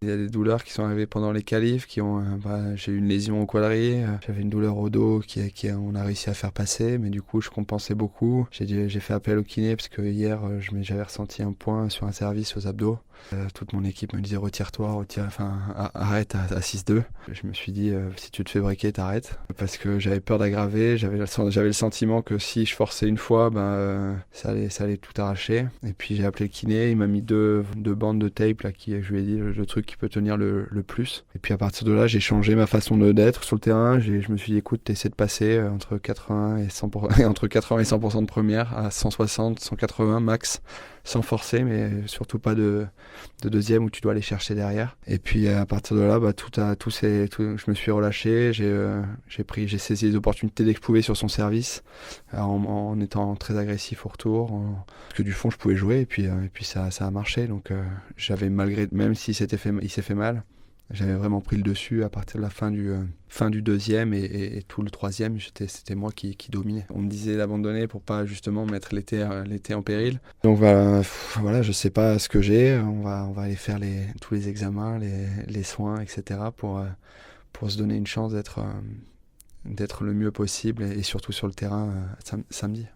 Il y a des douleurs qui sont arrivées pendant les qualifs, j'ai eu une lésion au quadri, j'avais une douleur au dos on a réussi à faire passer, mais du coup je compensais beaucoup. J'ai fait appel au kiné parce que hier j'avais ressenti un point sur un service aux abdos. Toute mon équipe me disait retire-toi, arrête à 6-2. Je me suis dit si tu te fais briquer, t'arrêtes. Parce que j'avais peur d'aggraver, j'avais le sentiment que si je forçais une fois, ça allait tout arracher. Et puis j'ai appelé le kiné, il m'a mis deux bandes de tape là, je lui ai dit le truc qui peut tenir le plus. Et puis à partir de là, j'ai changé ma façon d'être sur le terrain. Je me suis dit écoute, t'essaies de passer entre 80 et 100%, entre 80 et 100% de première à 160, 180 max, sans forcer, mais surtout pas de deuxième où tu dois aller chercher derrière. Et puis à partir de là, je me suis relâché, j'ai saisi les opportunités dès que je pouvais sur son service, en étant très agressif au retour, parce que du fond je pouvais jouer, et puis ça a marché. Donc j'avais même s'il s'est fait mal, j'avais vraiment pris le dessus à partir de la fin du deuxième et tout le troisième, c'était moi qui dominais. On me disait d'abandonner pour pas justement mettre l'été en péril. Donc voilà, je sais pas ce que j'ai. On va aller faire tous les examens, les soins, etc. pour se donner une chance d'être le mieux possible et surtout sur le terrain samedi.